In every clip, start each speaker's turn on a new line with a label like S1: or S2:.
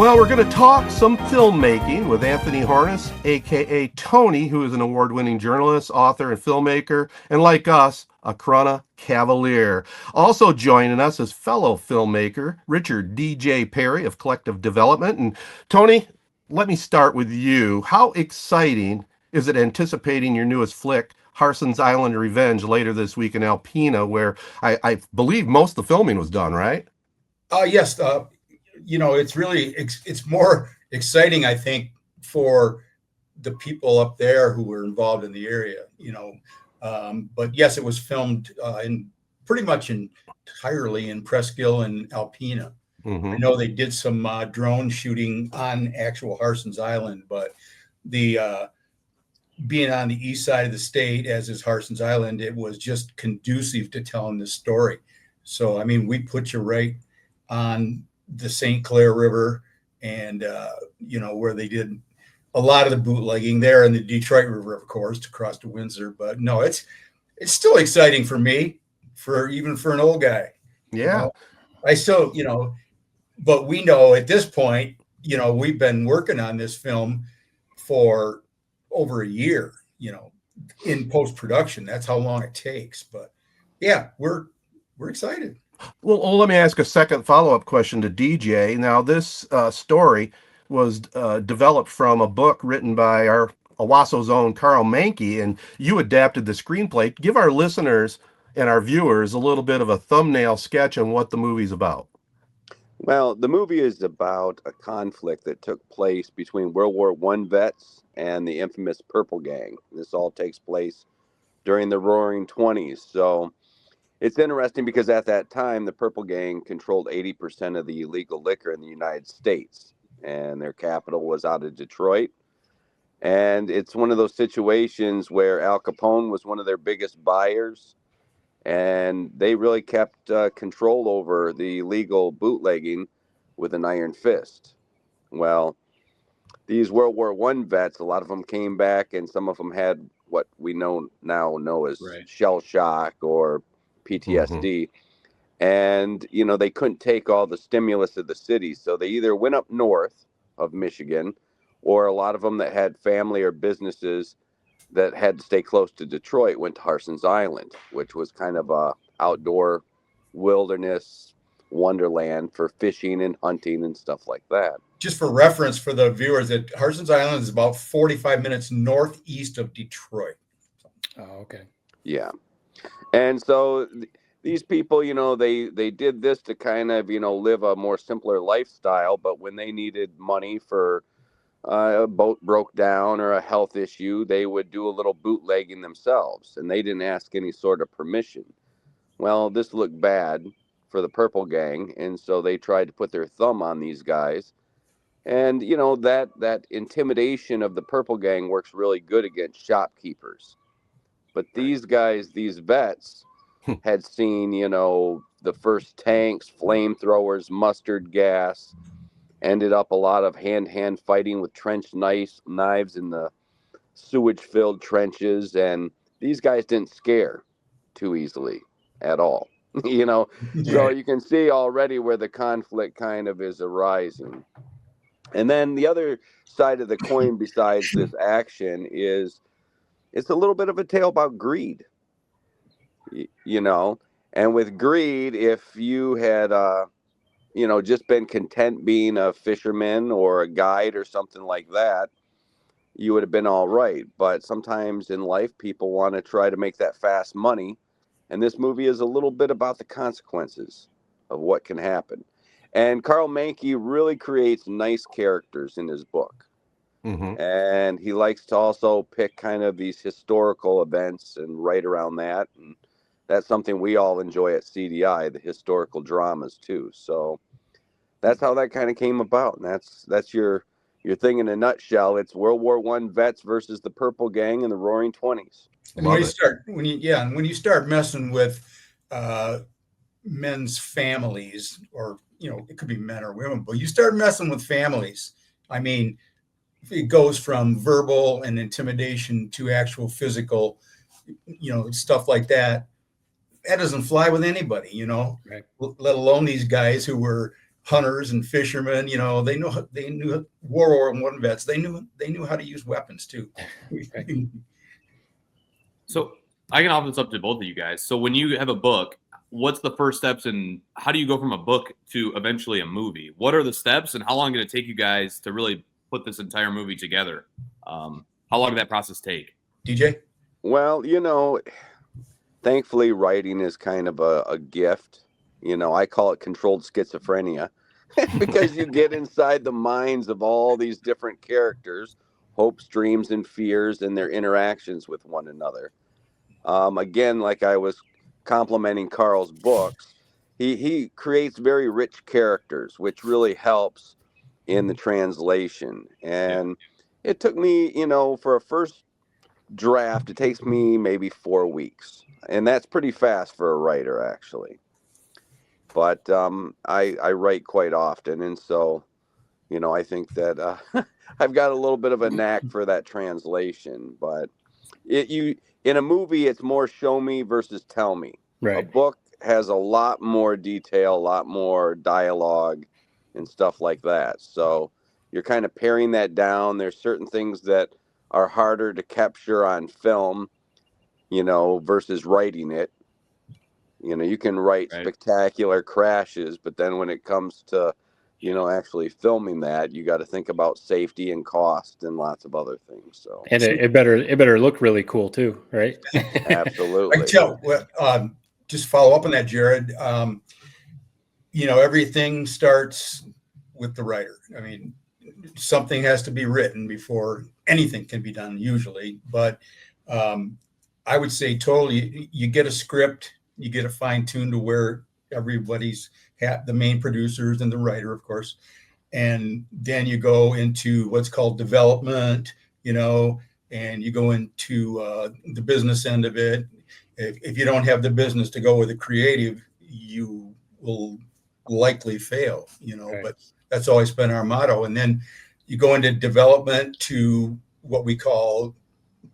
S1: Well, we're going to talk some filmmaking with Anthony Hornus, a.k.a. Tony, who is an award-winning journalist, author, and filmmaker, and like us, a Corona Cavalier. Also joining us is fellow filmmaker Richard D.J. Perry of Collective Development. And Tony, let me start with you. How exciting is it anticipating your newest flick, Harsens Island Revenge, later this week in Alpena, where I believe most of the filming was done, right?
S2: Yes. It's more exciting, I think, for the people up there who were involved in the area, but yes, it was filmed pretty much entirely in Presqu'île and Alpena.
S1: Mm-hmm.
S2: I know they did some drone shooting on actual Harsens Island, but the being on the east side of the state, as is Harsens Island, it was just conducive to telling this story. So, I mean, we put you right on the St. Clair River and, where they did a lot of the bootlegging there in the Detroit River, of course, to cross to Windsor. But no, it's still exciting for me, even for an old guy.
S1: Yeah.
S2: I still, but we know at this point, we've been working on this film for over a year, in post-production. That's how long it takes. But yeah, we're excited.
S1: Well, let me ask a second follow-up question to DJ. Now, this story was developed from a book written by our Owasso's own Carl Mankey, and you adapted the screenplay. Give our listeners and our viewers a little bit of a thumbnail sketch on what the movie's about.
S3: Well, the movie is about a conflict that took place between World War I vets and the infamous Purple Gang. This all takes place during the Roaring 20s. So it's interesting because at that time, the Purple Gang controlled 80% of the illegal liquor in the United States, and their capital was out of Detroit. And it's one of those situations where Al Capone was one of their biggest buyers, and they really kept control over the legal bootlegging with an iron fist. Well, these World War I vets, a lot of them came back, and some of them had what we now know as shell shock or PTSD. Mm-hmm. And, they couldn't take all the stimulus of the city. So they either went up north of Michigan, or a lot of them that had family or businesses that had to stay close to Detroit went to Harsens Island, which was kind of a outdoor wilderness wonderland for fishing and hunting and stuff like that.
S2: Just for reference for the viewers, that Harsens Island is about 45 minutes northeast of Detroit.
S4: Oh, okay.
S3: Yeah. And so these people, they did this to kind of, live a more simpler lifestyle. But when they needed money for a boat broke down or a health issue, they would do a little bootlegging themselves, and they didn't ask any sort of permission. Well, this looked bad for the Purple Gang, and so they tried to put their thumb on these guys. And, that intimidation of the Purple Gang works really good against shopkeepers. But these guys, these vets, had seen, the first tanks, flamethrowers, mustard gas, ended up a lot of hand fighting with trench knives in the sewage-filled trenches. And these guys didn't scare too easily at all, So you can see already where the conflict kind of is arising. And then the other side of the coin besides this action is it's a little bit of a tale about greed, and with greed, if you had, just been content being a fisherman or a guide or something like that, you would have been all right. But sometimes in life, people want to try to make that fast money. And this movie is a little bit about the consequences of what can happen. And Carl Mankey really creates nice characters in his book. Mm-hmm. And he likes to also pick kind of these historical events and write around that. And that's something we all enjoy at CDI, the historical dramas too. So that's how that kind of came about. And that's your thing in a nutshell. It's World War I vets versus the Purple Gang in the Roaring 20s.
S2: And when you start messing with men's families, or it could be men or women, but you start messing with families, I mean, it goes from verbal and intimidation to actual physical, stuff like that. That doesn't fly with anybody,
S4: right.
S2: Let alone these guys who were hunters and fishermen. You know, they knew World War I vets. They knew how to use weapons too.
S4: Right. So I can offer this up to both of you guys. So when you have a book, what's the first steps and how do you go from a book to eventually a movie? What are the steps and how long did it take you guys to really put this entire movie together? How long did that process take?
S2: DJ?
S3: Well, thankfully writing is kind of a gift. I call it controlled schizophrenia because you get inside the minds of all these different characters, hopes, dreams, and fears, and their interactions with one another. Again, like I was complimenting Carl's books, he creates very rich characters, which really helps in the translation. And it took me, for a first draft, it takes me maybe 4 weeks. And that's pretty fast for a writer, actually. But I write quite often. And so, I think that I've got a little bit of a knack for that translation. But in a movie, it's more show me versus tell me.
S4: Right.
S3: A book has a lot more detail, a lot more dialogue and stuff like that. So you're kind of paring that down. There's certain things that are harder to capture on film, versus writing it. You can write spectacular crashes, but then when it comes to, actually filming that, you got to think about safety and cost and lots of other things. So,
S5: and it better look really cool too, right?
S3: Absolutely.
S2: I can tell. Just follow up on that, Jared. Everything starts with the writer. I mean, something has to be written before anything can be done usually. But I would say totally, you get a script, you get it fine-tuned to where everybody's the main producers and the writer, of course. And then you go into what's called development, and you go into the business end of it. If you don't have the business to go with the creative, you will likely fail,
S5: Right.
S2: But that's always been our motto. And then you go into development to what we call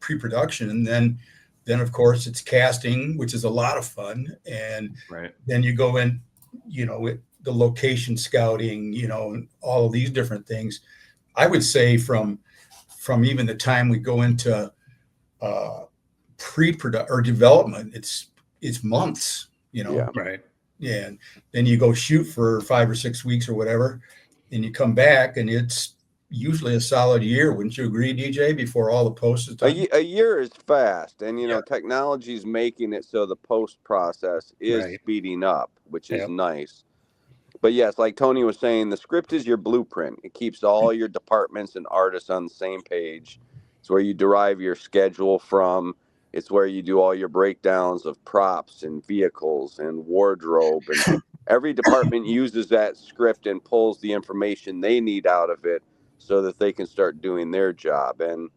S2: pre-production. And then of course it's casting, which is a lot of fun. And then you go in, with the location scouting, and all of these different things. I would say from even the time we go into pre-production or development, it's months,
S3: Yeah.
S5: Right.
S2: Yeah, and then you go shoot for 5 or 6 weeks or whatever, and you come back, and it's usually a solid year. Wouldn't you agree, DJ? Before all the post is done.
S3: A year is fast, and technology's making it so the post process is
S5: Right.
S3: speeding up, which is
S5: Yep.
S3: nice. But yes, like Tony was saying, the script is your blueprint. It keeps all your departments and artists on the same page. It's where you derive your schedule from. It's where you do all your breakdowns of props and vehicles and wardrobe. And every department uses that script and pulls the information they need out of it so that they can start doing their job. And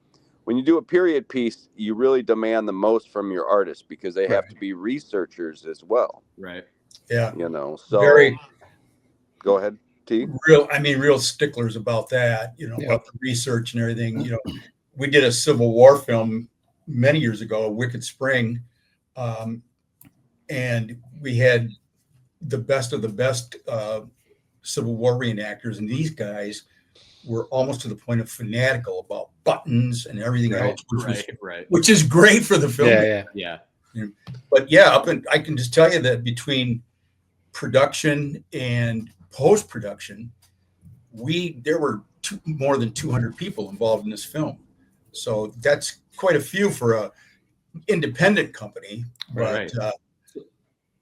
S3: when you do a period piece, you really demand the most from your artists because they have to be researchers as well.
S4: Right.
S2: Yeah.
S3: So
S2: Very
S3: go ahead, T.
S2: real sticklers about that, about the research and everything. We did a Civil War film many years ago, Wicked Spring, and we had the best of the best Civil War reenactors, and these guys were almost to the point of fanatical about buttons and everything else, which is great for the film.
S5: Yeah.
S2: But I can just tell you that between production and post-production, there were more than 200 people involved in this film. So that's quite a few for a independent company. But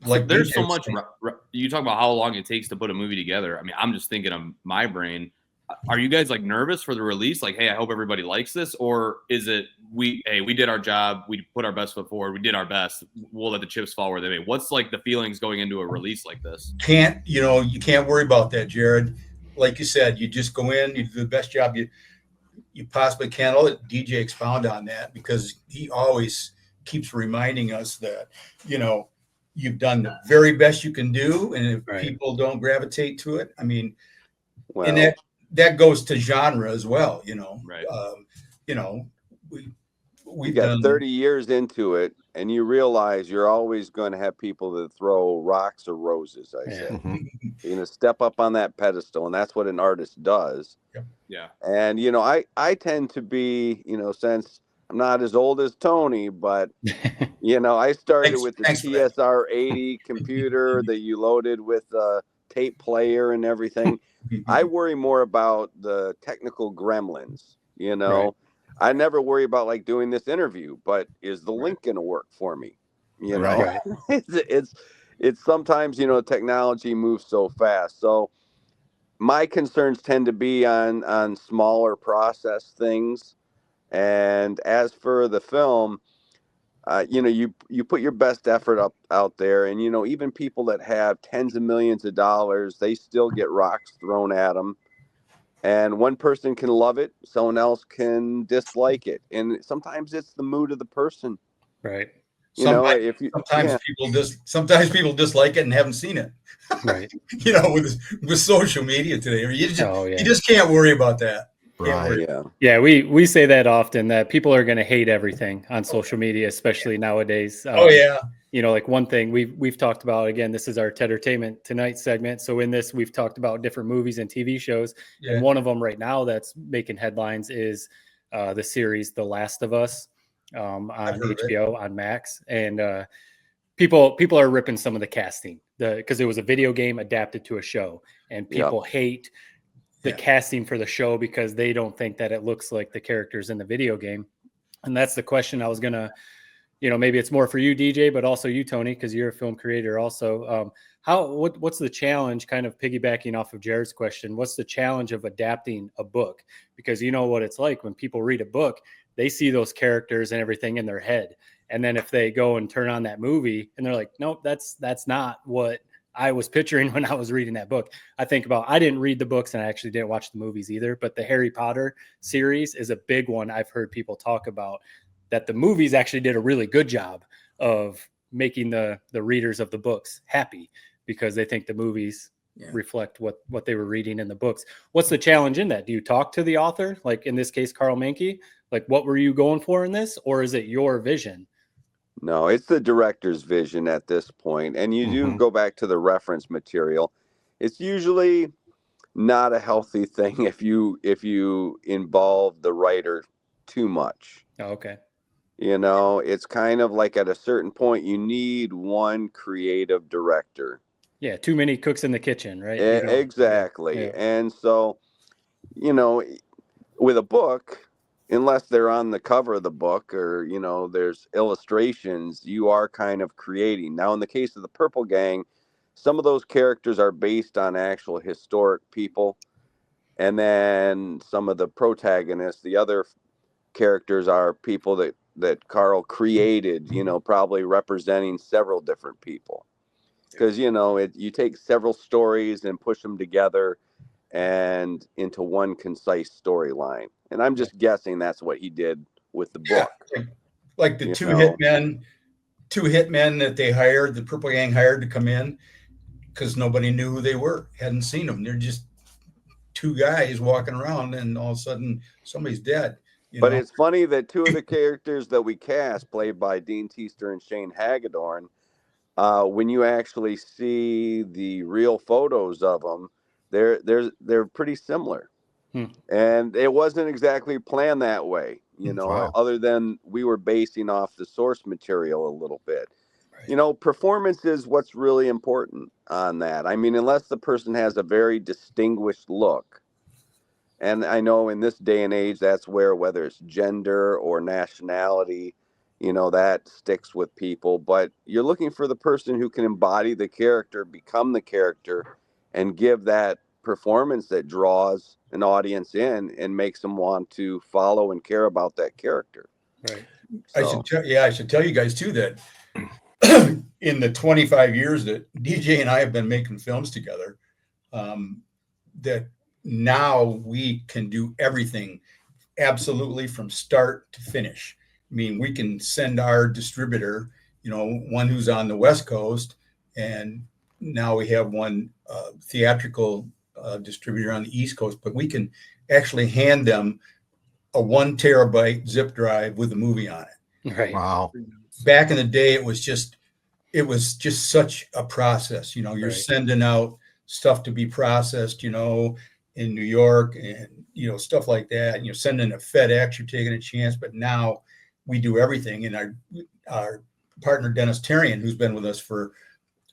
S4: like there's so much. You talk about how long it takes to put a movie together. I mean, I'm just thinking of my brain. Are you guys like nervous for the release? Like, hey, I hope everybody likes this, or is it we did our job, we put our best foot forward, we did our best, we'll let the chips fall where they may? What's like the feelings going into a release like this?
S2: You can't worry about that, Jared. Like you said, you just go in, you do the best job you possibly can. I'll let DJ expound on that because he always keeps reminding us that you've done the very best you can do, and if people don't gravitate to it, I mean, and that goes to genre as well. We've
S3: got
S2: done
S3: 30 years into it, and you realize you're always going to have people that throw rocks or roses. I say you're going to step up on that pedestal, and that's what an artist does.
S4: Yeah.
S3: And I tend to be, since I'm not as old as Tony, but I started with the TSR 80 computer that you loaded with a tape player and everything. I worry more about the technical gremlins.
S5: Right.
S3: I never worry about like doing this interview, but is the link going to work for me?
S1: Right.
S3: It's sometimes, technology moves so fast. So my concerns tend to be on smaller process things. And as for the film, you put your best effort out there, and even people that have tens of millions of dollars, they still get rocks thrown at them. And one person can love it, someone else can dislike it, and sometimes it's the mood of the person.
S5: Right.
S2: Sometimes people dislike it and haven't seen it.
S5: Right.
S2: with social media today, you
S5: you
S2: just can't worry about that.
S1: Right.
S5: Yeah. We say that often, that people are going to hate everything on social media, especially nowadays. Like one thing we've talked about, again, this is our Tedtertainment Tonight segment. So in this, we've talked about different movies and TV shows. Yeah. And one of them right now that's making headlines is the series The Last of Us on HBO, on Max. And people are ripping some of the casting because it was a video game adapted to a show. And people hate the casting for the show because they don't think that it looks like the characters in the video game. And that's the question I was going to, maybe it's more for you, DJ, but also you, Tony, because you're a film creator also. What's the challenge, kind of piggybacking off of Jared's question, what's the challenge of adapting a book? Because you know what it's like when people read a book, they see those characters and everything in their head. And then if they go and turn on that movie and they're like, nope, that's not what I was picturing when I was reading that book. I didn't read the books and I actually didn't watch the movies either, but the Harry Potter series is a big one I've heard people talk about, that the movies actually did a really good job of making the readers of the books happy because they think the movies reflect what they were reading in the books. What's the challenge in that? Do you talk to the author? Like in this case, Carl Menke, like what were you going for in this? Or is it your vision?
S3: No, it's the director's vision at this point. And you do go back to the reference material. It's usually not a healthy thing if you involve the writer too much.
S5: Oh, okay.
S3: It's kind of like at a certain point, you need one creative director.
S5: Yeah, too many cooks in the kitchen, right?
S3: Exactly. Yeah. And so, with a book, unless they're on the cover of the book or, there's illustrations, you are kind of creating. Now, in the case of the Purple Gang, some of those characters are based on actual historic people. And then some of the protagonists, the other characters are people that Carl created, probably representing several different people. Because, you take several stories and push them together and into one concise storyline. And I'm just guessing that's what he did with the book.
S2: Like the two hitmen that they hired, the Purple Gang hired to come in because nobody knew who they were, hadn't seen them. They're just two guys walking around and all of a sudden somebody's dead.
S3: But it's funny that two of the characters that we cast, played by Dean Teaster and Shane Hagedorn, when you actually see the real photos of them, they're pretty similar. And it wasn't exactly planned that way, other than we were basing off the source material a little bit. Right. Performance is what's really important on that. I mean, unless the person has a very distinguished look. And I know in this day and age, that's where, whether it's gender or nationality, that sticks with people. But you're looking for the person who can embody the character, become the character, and give that performance that draws an audience in and makes them want to follow and care about that character.
S5: Right.
S2: So. I should tell you guys too that in the 25 years that DJ and I have been making films together, that now we can do everything absolutely from start to finish. I mean, we can send our distributor, one who's on the West Coast, and now we have one theatrical distributor on the East Coast, but we can actually hand them a 1 terabyte zip drive with a movie on it.
S5: Right.
S1: Wow.
S2: back in the day, it was just such a process. You're
S5: Right.
S2: sending out stuff to be processed, in New York and, stuff like that. And you're sending a FedEx, you're taking a chance. But now we do everything. And our partner, Dennis Terrian, who's been with us for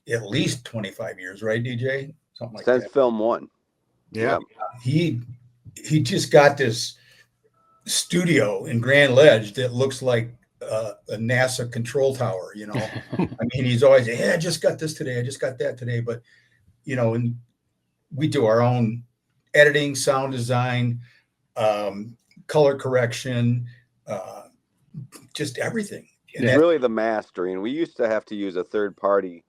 S2: at least 25 years, right, DJ? Something like that.
S3: Since film one.
S1: Yeah.
S2: He just got this studio in Grand Ledge that looks like a NASA control tower, I mean, he's always, hey, I just got this today. I just got that today. But, and we do our own editing, sound design, color correction, just everything.
S3: And it's really the mastering. We used to have to use a third party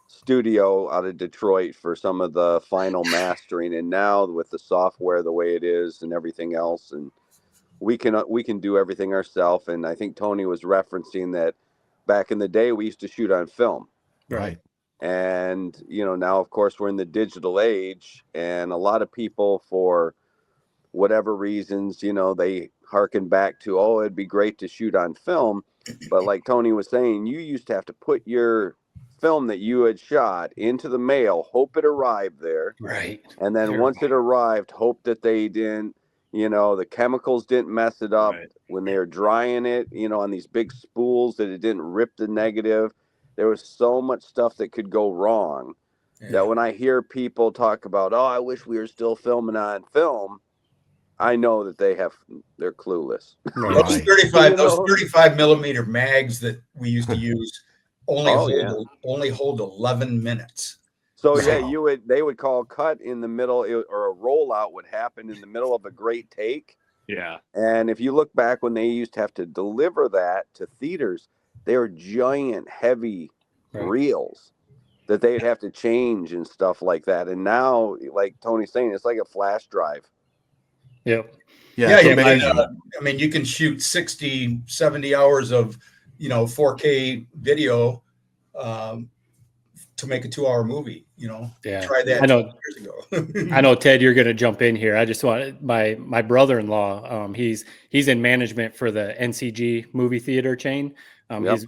S3: studio out of Detroit for some of the final mastering. And now with the software the way it is and everything else, and we can do everything ourselves. And I think Tony was referencing that back in the day we used to shoot on film.
S1: Right.
S3: And, now, of course, we're in the digital age, and a lot of people, for whatever reasons, they harken back to, oh, it'd be great to shoot on film. But like Tony was saying, you used to have to put your film that you had shot into the mail, hope it arrived there.
S5: Right.
S3: And then once it arrived, hope that they didn't, the chemicals didn't mess it up when they were drying it, on these big spools, that it didn't rip the negative. There was so much stuff that could go wrong that when I hear people talk about, oh, I wish we were still filming on film, I know that they're clueless.
S2: Right. Those 35 millimeter mags that we used to use only hold 11 minutes.
S3: So they would call cut in the middle, or a rollout would happen in the middle of a great take.
S4: Yeah.
S3: And if you look back when they used to have to deliver that to theaters, they were giant, heavy reels that they'd have to change and stuff like that. And now, like Tony's saying, it's like a flash drive.
S5: Yep.
S2: Yeah. I mean, you can shoot 60, 70 hours of, 4K video to make a 2-hour movie, Try that.
S5: I know.
S2: Years ago.
S5: I know, Ted, you're going to jump in here. I just want my brother-in-law. He's in management for the NCG movie theater chain.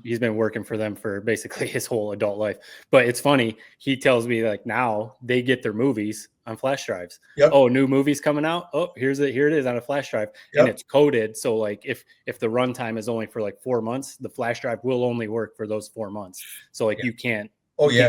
S5: He's been working for them for basically his whole adult life. But it's funny. He tells me, like, now they get their movies on flash drives.
S2: Yep.
S5: Oh, new movies coming out. Oh, here it is on a flash drive, and it's coded. So like if the runtime is only for like 4 months, the flash drive will only work for those 4 months. So like you can't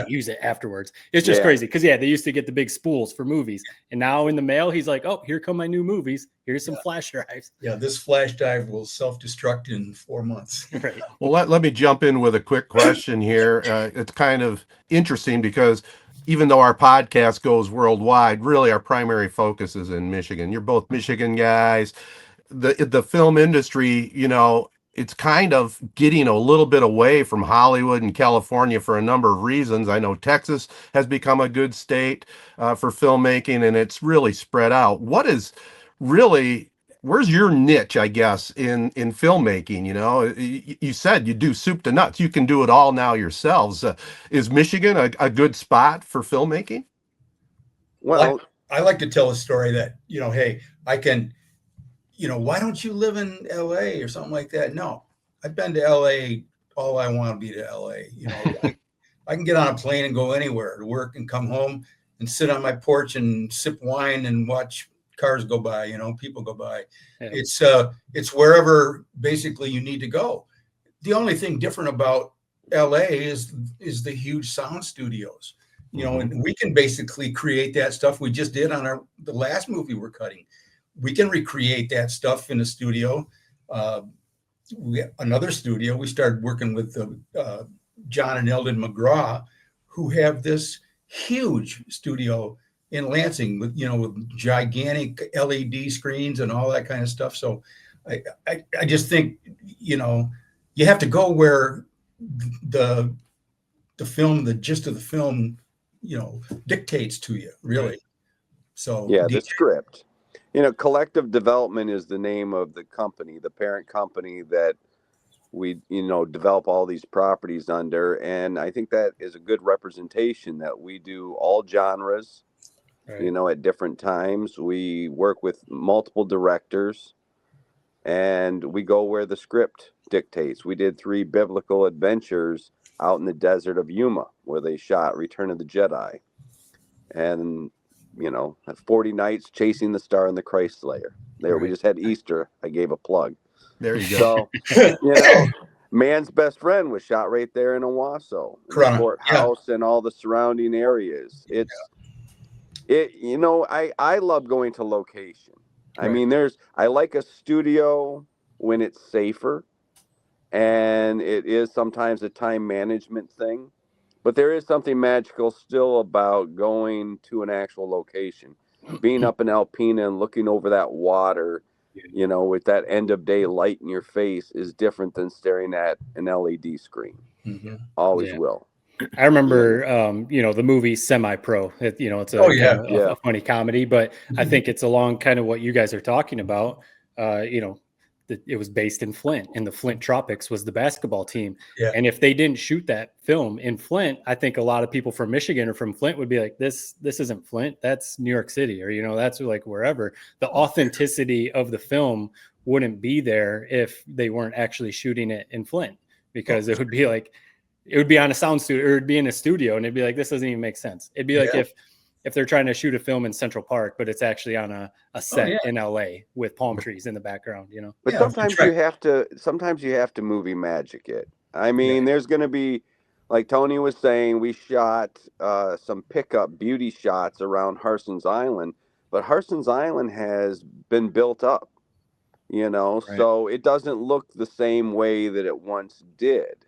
S5: use it afterwards. It's just crazy because they used to get the big spools for movies, and now in the mail he's like, oh, here come my new movies. Here's some flash drives.
S2: Yeah, this flash drive will self-destruct in 4 months.
S5: Right.
S1: Well, let me jump in with a quick question here. It's kind of interesting because even though our podcast goes worldwide, really our primary focus is in Michigan. You're both Michigan guys. The film industry, it's kind of getting a little bit away from Hollywood and California for a number of reasons. I know Texas has become a good state for filmmaking, and it's really spread out. Where's your niche, I guess, in filmmaking? You said you do soup to nuts. You can do it all now yourselves. Is Michigan a good spot for filmmaking?
S2: Well, I like to tell a story that, hey, I can, why don't you live in LA or something like that? No, I've been to LA. All I want to be to LA. I can get on a plane and go anywhere to work and come home and sit on my porch and sip wine and watch cars go by, people go by. Yeah. It's wherever basically you need to go. The only thing different about LA is the huge sound studios, and we can basically create that stuff we just did on the last movie we're cutting. We can recreate that stuff in a studio. Another studio, we started working with John and Eldon McGraw, who have this huge studio in Lansing with gigantic LED screens and all that kind of stuff. So I just think, you have to go where the film, the gist of the film, dictates to you, really. So
S3: the script, Collective Development is the name of the company, the parent company that we, develop all these properties under. And I think that is a good representation that we do all genres. Right. At different times. We work with multiple directors. and we go where the script dictates. We did 3 biblical adventures out in the desert of Yuma, where they shot Return of the Jedi. And, 40 nights chasing the star and the Christ Slayer. There, we just had Easter. I gave a plug.
S1: There you go.
S3: So, Man's Best Friend was shot right there in Owasso, the courthouse and all the surrounding areas. I love going to location. I mean, I like a studio when it's safer, and it is sometimes a time management thing, but there is something magical still about going to an actual location, being up in Alpena and looking over that water, with that end of day light in your face is different than staring at an LED screen. Mm-hmm. Always will.
S5: I remember, the movie Semi-Pro. It's a funny comedy, but I think it's along kind of what you guys are talking about. It was based in Flint, and the Flint Tropics was the basketball team. Yeah. And if they didn't shoot that film in Flint, I think a lot of people from Michigan or from Flint would be like, this isn't Flint, that's New York City, or, that's like wherever. The authenticity of the film wouldn't be there if they weren't actually shooting it in Flint, because it would be like, it would be on a sound studio, or it'd be in a studio, and it'd be like, this doesn't even make sense. It'd be like if they're trying to shoot a film in Central Park, but it's actually on a set in LA with palm trees in the background, But
S3: sometimes you have to movie magic it. I mean, there's going to be, like Tony was saying, we shot some pickup beauty shots around Harsens Island, but Harsens Island has been built up, so it doesn't look the same way that it once did.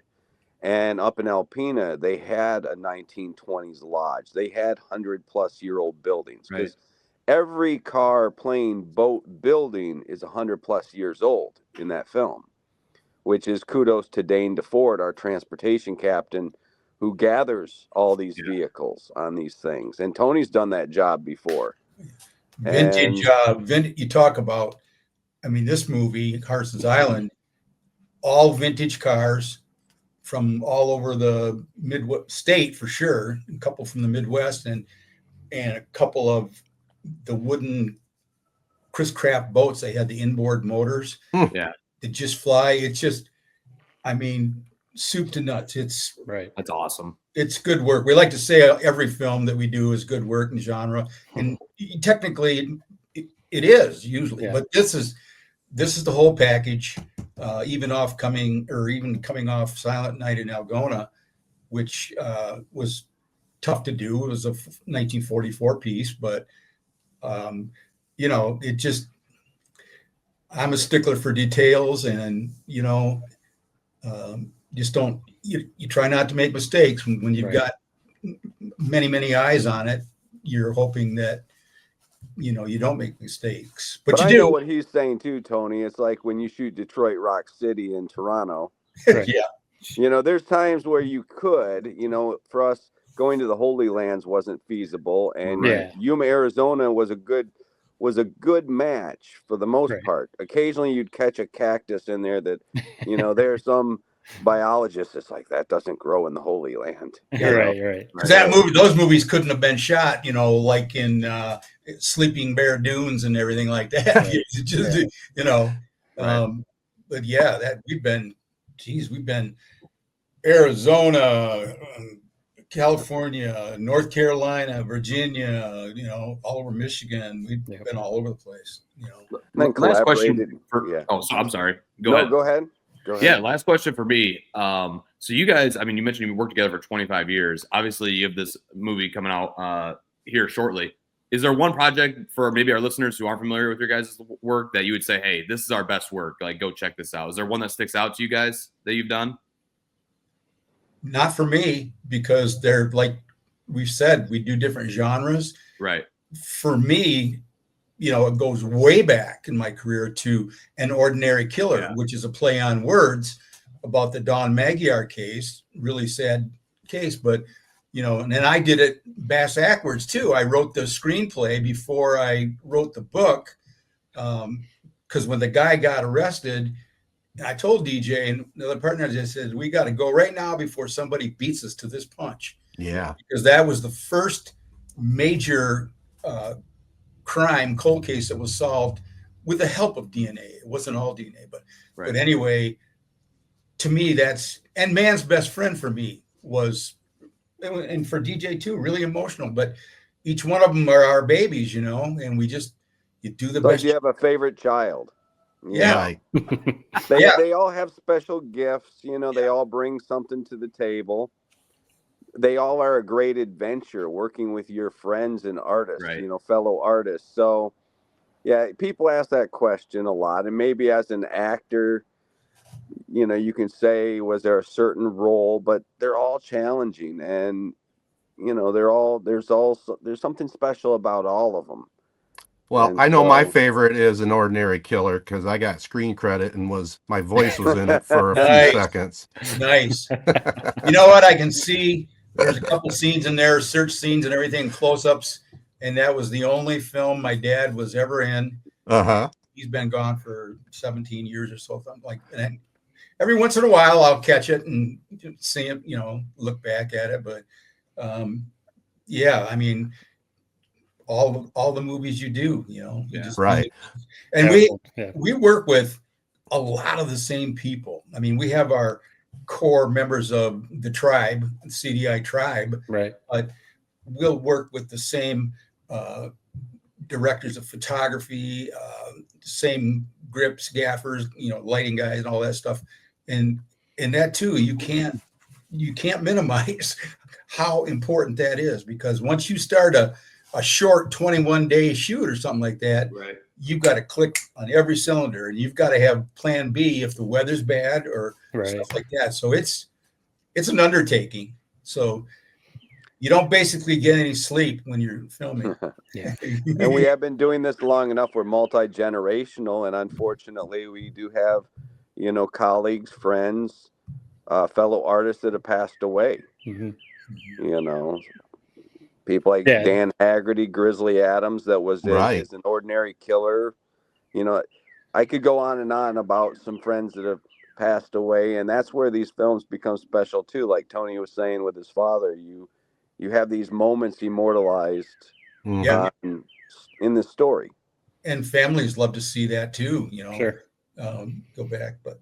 S3: And up in Alpena, they had a 1920s lodge. They had 100-plus-year-old buildings, because every car, plane, boat, building is 100-plus years old in that film, which is kudos to Dane DeFord, our transportation captain, who gathers all these vehicles on these things. And Tony's done that job before.
S2: Vintage, you talk about, this movie, Harsens Island, all vintage cars from all over the Midwest state for sure, a couple from the Midwest, and a couple of the wooden Chris Craft boats. They had the inboard motors.
S4: Yeah.
S2: That just fly. It's just, soup to nuts. It's
S4: That's awesome. It's
S2: good work. We like to say every film that we do is good work in genre, and technically it is usually, but this is the whole package. Even coming off Silent Night in Algona, which was tough to do. It was a 1944 piece, but it just, I'm a stickler for details, and just don't, you try not to make mistakes when you've got many eyes on it. You're hoping that you don't make mistakes, but you
S3: I
S2: do.
S3: know what he's saying too, Tony. It's like when you shoot Detroit Rock City in Toronto. There's times where you could, for us, going to the Holy Lands wasn't feasible, and Yuma, Arizona was a good match for the most part. Occasionally you'd catch a cactus in there that, there's some biologist that's like, that doesn't grow in the Holy Land.
S5: Right.
S2: Because those movies couldn't have been shot, like in Sleeping Bear Dunes and everything like that. But we've been Arizona, California, North Carolina, Virginia, all over Michigan. We've been all over the place.
S4: Last question. I'm sorry. Go ahead. Yeah, last question for me. So you guys, you mentioned you worked together for 25 years. Obviously, you have this movie coming out here shortly. Is there one project for maybe our listeners who aren't familiar with your guys' work that you would say, hey, this is our best work? Like, go check this out. Is there one that sticks out to you guys that you've done?
S2: Not for me, because they're, like we've said, we do different genres.
S4: Right.
S2: For me, it goes way back in my career to An Ordinary Killer, which is a play on words about the Don Magyar case. Really sad case, but and then I did it bass backwards too. I wrote the screenplay before I wrote the book, because when the guy got arrested, I told DJ and the other partner, just said, we got to go right now before somebody beats us to this punch.
S1: Yeah,
S2: because that was the first major cold case that was solved with the help of DNA. It wasn't all DNA, but
S4: Right.
S2: but anyway, to me, and Man's Best Friend for me was, and for DJ too, really emotional. But each one of them are our babies, and you do the
S3: Like
S2: best.
S3: you have a favorite child.
S2: Yeah.
S1: Right.
S3: They all have special gifts. They all bring something to the table. They all are a great adventure working with your friends and artists,
S4: Right.
S3: fellow artists. So, yeah, people ask that question a lot. And maybe as an actor, you can say, was there a certain role? But they're all challenging. And, there's something special about all of them.
S1: Well,
S3: And
S1: I know my
S3: so-
S1: favorite is An Ordinary Killer because I got screen credit and my voice was in it for a
S2: Nice.
S1: few seconds.
S2: Nice. You know what? I can see there's a couple scenes in there, search scenes and everything, close-ups, and that was the only film my dad was ever in.
S1: Uh-huh.
S2: He's been gone for 17 years or so, something like that. Every once in a while, I'll catch it and see it, look back at it. But yeah, I mean, all the movies you do, you just
S1: right.
S2: And we work with a lot of the same people. I mean, we have our core members of the tribe, CDI tribe,
S5: right?
S2: But we'll work with the same directors of photography, same grips, gaffers, lighting guys, and all that stuff. And that too, you can't minimize how important that is, because once you start a short 21-day shoot or something like that,
S4: right,
S2: you've got to click on every cylinder, and you've got to have plan B if the weather's bad or stuff like that. So it's an undertaking. So you don't basically get any sleep when you're filming.
S5: Yeah.
S3: And we have been doing this long enough. We're multi-generational, and unfortunately we do have, colleagues, friends, fellow artists that have passed away.
S5: Mm-hmm.
S3: People like Dan Haggerty, Grizzly Adams, that was is An Ordinary Killer. I could go on and on about some friends that have passed away, and that's where these films become special too. Like Tony was saying with his father, you have these moments immortalized in the story.
S2: And families love to see that too,
S5: Sure.
S2: Go back, but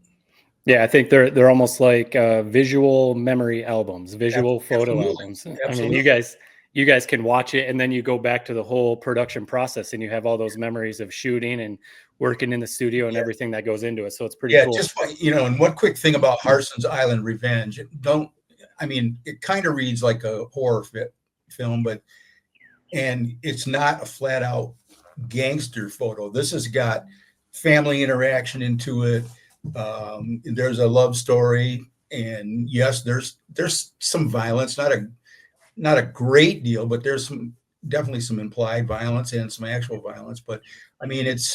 S5: yeah, I think they're almost like visual memory albums, visual photo albums.
S2: Absolutely.
S5: I mean, you guys can watch it, and then you go back to the whole production process, and you have all those memories of shooting and working in the studio and everything that goes into it. So it's pretty cool.
S2: Just and one quick thing about Harsens Island Revenge. It kind of reads like a horror film, and it's not a flat out gangster photo. This has got family interaction into it. There's a love story, and yes, there's some violence, not a great deal, but there's definitely some implied violence and some actual violence. But I mean, it's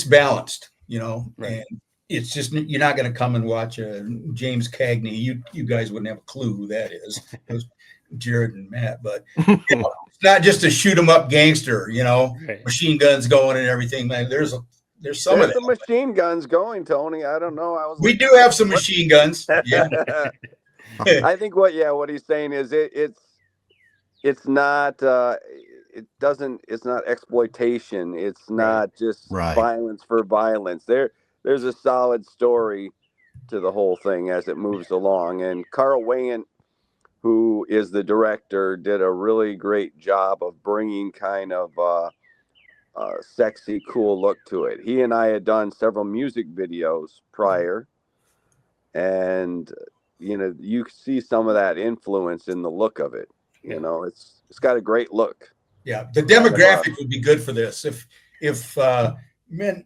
S2: balanced,
S5: right.
S2: And it's just, you're not going to come and watch James Cagney. You guys wouldn't have a clue who that is. It was Jared and Matt, but it's not just a shoot 'em up gangster,
S5: Right.
S2: machine guns going and everything. Man, there's some of that.
S3: Some machine guns going, Tony. I don't know.
S2: We do have some machine guns. Yeah.
S3: I think what he's saying is it's not it's not exploitation. It's not just violence for violence. There's a solid story to the whole thing as it moves along. And Carl Wayant, who is the director, did a really great job of bringing kind of a sexy, cool look to it. He and I had done several music videos prior, and you see some of that influence in the look of it. It's got a great look.
S2: Yeah, the demographic would be good for this if men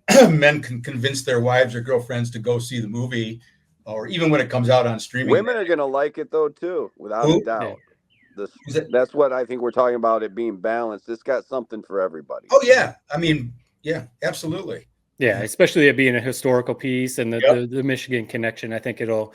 S2: can convince their wives or girlfriends to go see the movie, or even when it comes out on streaming.
S3: Women are going to like it though too, without a doubt. Yeah. That's what I think we're talking about, it being balanced. It's got something for everybody.
S2: Oh yeah, I mean, yeah, absolutely.
S5: Yeah, especially it being a historical piece and the Michigan connection. I think it'll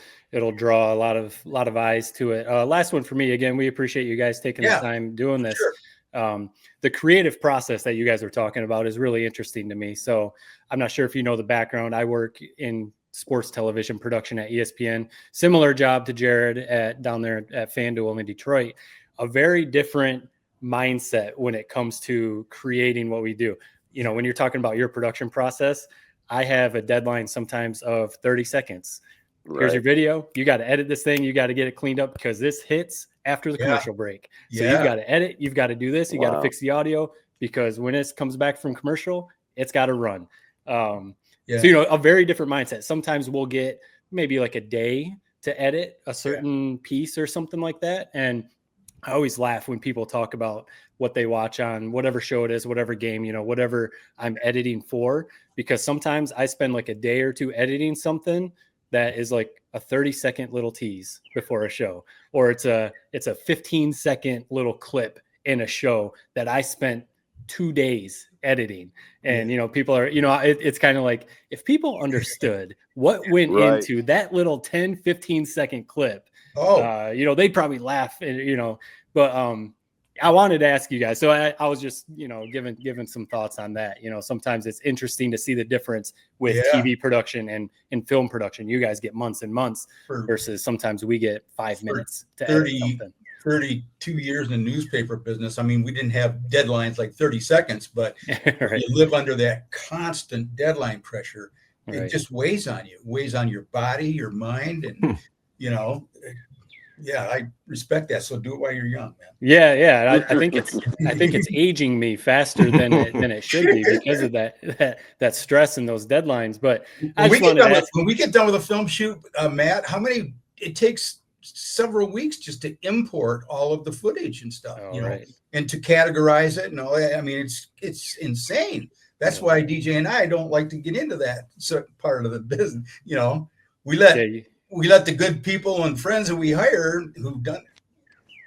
S5: draw a lot of eyes to it. Last one for me. Again, we appreciate you guys taking the time doing this. Sure. The creative process that you guys were talking about is really interesting to me. So I'm not sure if you know the background. I work in sports television production at ESPN. Similar job to Jared down there at FanDuel in Detroit. A very different mindset when it comes to creating what we do. you know, when you're talking about your production process, I have a deadline sometimes of 30 seconds. Here's your video. You got to edit this thing. You got to get it cleaned up because this hits after the commercial break. So you've got to edit. You've got to do this. You got to fix the audio because when it comes back from commercial, it's got to run. So, you know, a very different mindset. Sometimes we'll get maybe like a day to edit a certain piece or something like that. And I always laugh when people talk about what they watch on whatever show it is, whatever game, you know, whatever I'm editing for, because sometimes I spend like a day or two editing something that is like a 30-second little tease before a show, or it's a 15-second little clip in a show that I spent 2 days editing. And, you know, people are, you know, it's kind of like if people understood what went into that little 10, 15-second clip, you know, they'd probably laugh, you know, but I wanted to ask you guys. So I was just, you know, giving some thoughts on that. You know, sometimes it's interesting to see the difference with TV production and film production. You guys get months and months versus sometimes we get 5 minutes to edit something.
S2: 32 years in the newspaper business. I mean, we didn't have deadlines like 30 seconds, but you live under that constant deadline pressure. It just weighs on you, weighs on your body, your mind, and, you know, I respect that. So do it while you're young, man.
S5: Yeah. I think it's aging me faster than it should be because of that stress and those deadlines. But
S2: when we get done with a film shoot, Matt, it takes several weeks just to import all of the footage and stuff, you know, and to categorize it and all that. I mean, it's insane. That's why DJ and I don't like to get into that part of the business. You know, we let the good people and friends that we hire who've done it.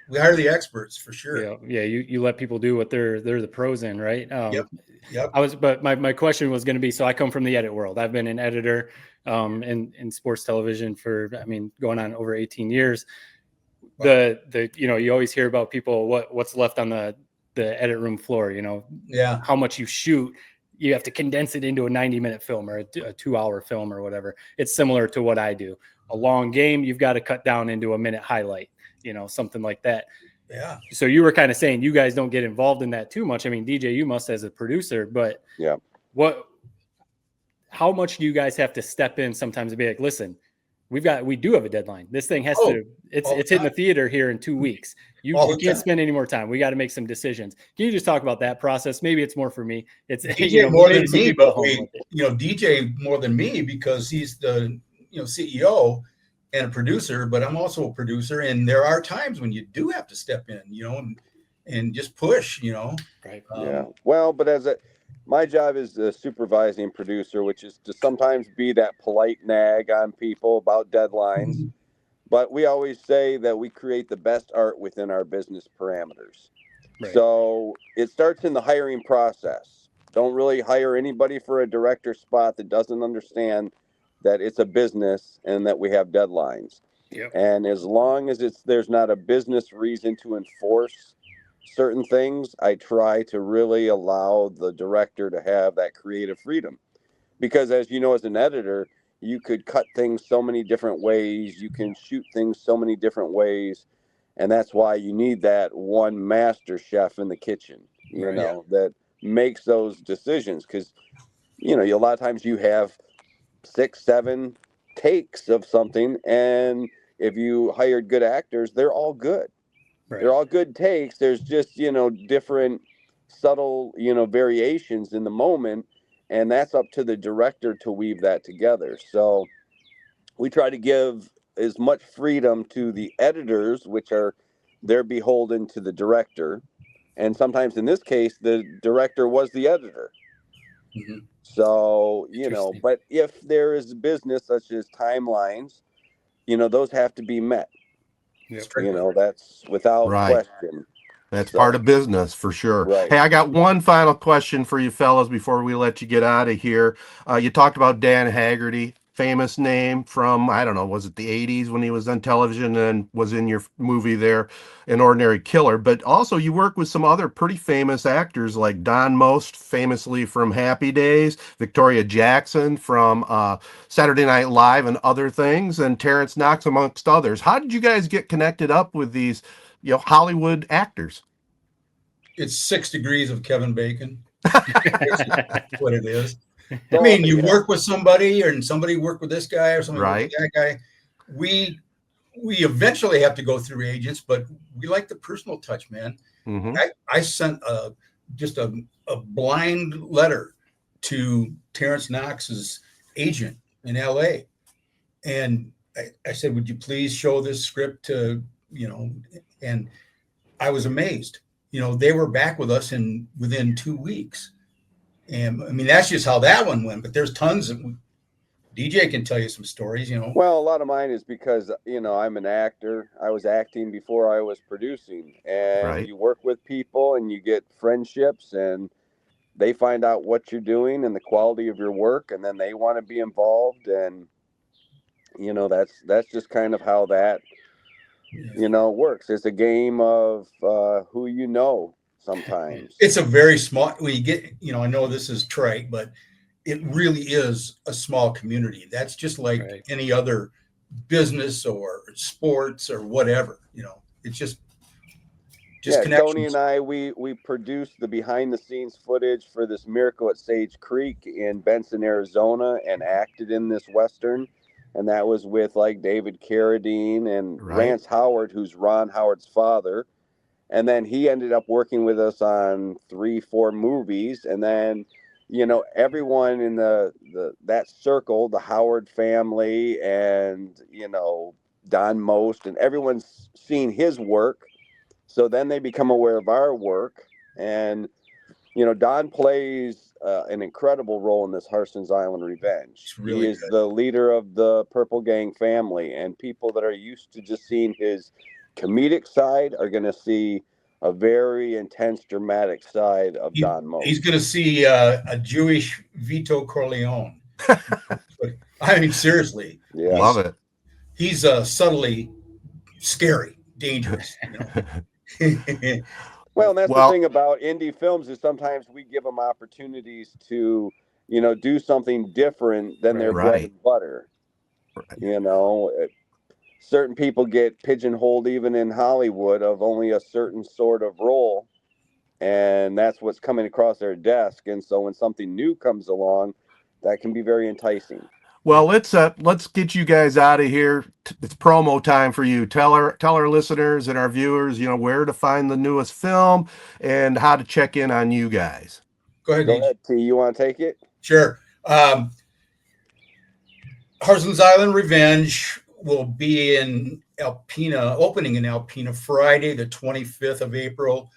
S2: We hire the experts for sure.
S5: Yeah. You let people do what they're the pros in, right?
S2: Yep.
S5: But my question was going to be, so I come from the edit world. I've been an editor in sports television for, I mean, going on over 18 years. The you know, you always hear about people, what's left on the edit room floor, you know, how much you shoot. You have to condense it into a 90-minute film or a 2-hour film or whatever. It's similar to what I do. A long game, you've got to cut down into a minute highlight, you know, something like that.
S2: Yeah.
S5: So you were kind of saying you guys don't get involved in that too much. I mean, DJ, you must as a producer, but how much do you guys have to step in sometimes to be like, listen, we do have a deadline. This thing has it's hitting the theater here in 2 weeks. You can't spend any more time. We got to make some decisions. Can you just talk about that process? Maybe it's more for me. It's
S2: DJ more than me, but DJ more than me because he's the CEO and a producer, but I'm also a producer. And there are times when you do have to step in, you know, and just push, you know.
S5: Right.
S3: Well, but my job is the supervising producer, which is to sometimes be that polite nag on people about deadlines. Mm-hmm. But we always say that we create the best art within our business parameters. Right. So it starts in the hiring process. Don't really hire anybody for a director spot that doesn't understand that it's a business and that we have deadlines.
S5: Yep.
S3: And as long as there's not a business reason to enforce certain things, I try to really allow the director to have that creative freedom. Because as you know, as an editor, you could cut things so many different ways. You can shoot things so many different ways. And that's why you need that one master chef in the kitchen, you know, that makes those decisions. Because, you know, a lot of times you have 6, 7 takes of something. And if you hired good actors, they're all good. Right. They're all good takes. There's just, you know, different subtle, you know, variations in the moment. And that's up to the director to weave that together. So we try to give as much freedom to the editors, which they're beholden to the director. And sometimes in this case, the director was the editor. Mm-hmm. So, you know, but if there is business such as timelines, you know, those have to be met.
S5: Yep.
S3: You know, that's without question.
S1: That's part of business for sure.
S3: Right.
S1: Hey, I got one final question for you fellas before we let you get out of here. You talked about Dan Haggerty, famous name from, I don't know, was it the 80s when he was on television and was in your movie there, An Ordinary Killer. But also you work with some other pretty famous actors like Don Most, famously from Happy Days, Victoria Jackson from Saturday Night Live and other things, and Terrence Knox amongst others. How did you guys get connected up with these, you know, Hollywood actors?
S2: It's 6 degrees of Kevin Bacon. That's what it is. I mean, you work with somebody, and somebody worked with this guy, or somebody worked with that guy. We eventually have to go through agents, but we like the personal touch, man.
S1: Mm-hmm.
S2: I sent just a blind letter to Terrence Knox's agent in LA. And I said, would you please show this script to, and I was amazed. They were back with us within 2 weeks. And I mean, that's just how that one went, but there's tons of, DJ can tell you some stories,
S3: Well, a lot of mine is because, I'm an actor. I was acting before I was producing, and you work with people and you get friendships, and they find out what you're doing and the quality of your work, and then they want to be involved. And, that's just kind of how that, works. It's a game of who sometimes.
S2: It's a very small, when you get, I know this is trite, but it really is a small community. That's just like any other business or sports or whatever, it's just connections.
S3: Tony and I, we produced the behind the scenes footage for this Miracle at Sage Creek in Benson, Arizona, and acted in this Western. And that was with like David Carradine and Rance Howard, who's Ron Howard's father. And then he ended up working with us on 3-4 movies. And then, everyone in that circle, the Howard family and, Don Most, and everyone's seen his work. So then they become aware of our work. And, Don plays an incredible role in this Harsens Island Revenge.
S2: Really
S3: he is the leader of the Purple Gang family, and people that are used to just seeing his comedic side are going to see a very intense, dramatic side of Don Most.
S2: He's going to see a Jewish Vito Corleone. I mean, seriously.
S3: Yeah.
S1: Love it.
S2: He's subtly scary, dangerous.
S3: Well, and that's the thing about indie films is sometimes we give them opportunities to, do something different than their bread and butter. Certain people get pigeonholed even in Hollywood of only a certain sort of role, and that's what's coming across their desk. And so when something new comes along, that can be very enticing.
S1: Well, let's get you guys out of here. It's promo time for you. Tell our listeners and our viewers, where to find the newest film and how to check in on you guys.
S2: Go ahead,
S3: T. You want to take it?
S2: Sure. Harsens Island Revenge will be in Alpena, opening in Alpena Friday, the 25th of April,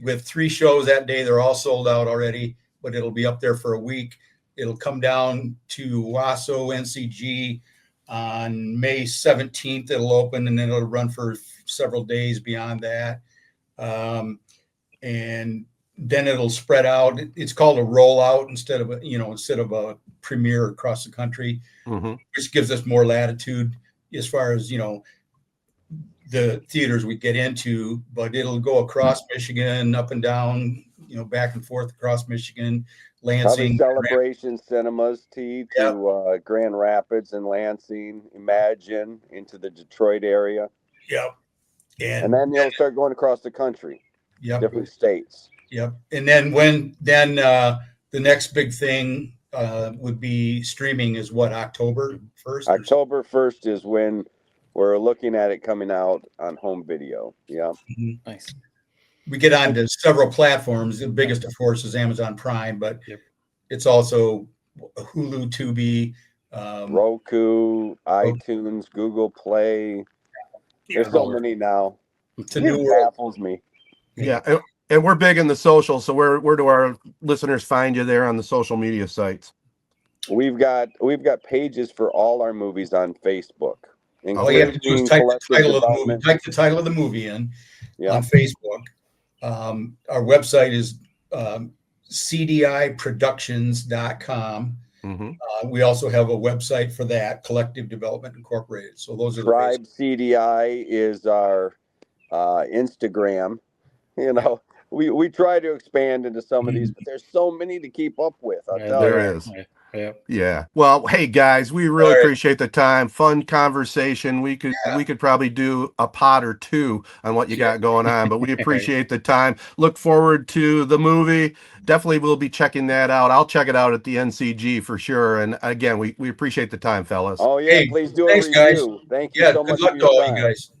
S2: with 3 shows that day. They're all sold out already, but it'll be up there for a week. It'll come down to Wasso, NCG on May 17th. It'll open, and then it'll run for several days beyond that. And then it'll spread out. It's called a rollout instead of a premiere across the country, which gives us more latitude as far as, the theaters we get into, but it'll go across Michigan, up and to back and forth across Michigan, Lansing.
S3: Celebration Cinemas, to Grand Rapids and Lansing, Imagine, into the Detroit area.
S2: Yep.
S3: And then you'll start going across the country.
S2: Yep.
S3: Different states.
S2: Yep. And then the next big thing would be streaming is what, October 1st?
S3: October 1st is when we're looking at it coming out on home video. Yeah.
S2: Mm-hmm. Nice. We get on to several platforms. The biggest, of course, is Amazon Prime, but it's also Hulu, Tubi,
S3: Roku, iTunes, Google Play. There's so many now.
S2: It's a new world.
S3: Baffles me.
S1: Yeah, and we're big in the social. So where do our listeners find you there on the social media sites?
S3: We've got pages for all our movies on Facebook.
S2: All you have to do is type the title of the movie. Type the title of the movie in on Facebook. Our website is cdiproductions.com. We also have a website for that, Collective Development Incorporated. So those are
S3: Tribe CDI is our Instagram. we try to expand into some of these, but there's so many to keep up with. I'll tell
S1: there
S3: you.
S1: is.
S5: Yeah.
S1: Yeah. Well, hey guys, we really appreciate the time. Fun conversation. We could probably do a pod or two on what you got going on, but we appreciate the time. Look forward to the movie. Definitely we'll be checking that out. I'll check it out at the NCG for sure. And again, we appreciate the time, fellas.
S3: Oh yeah, please do a review.
S2: Guys.
S3: Thank you so much for your time.
S2: Guys.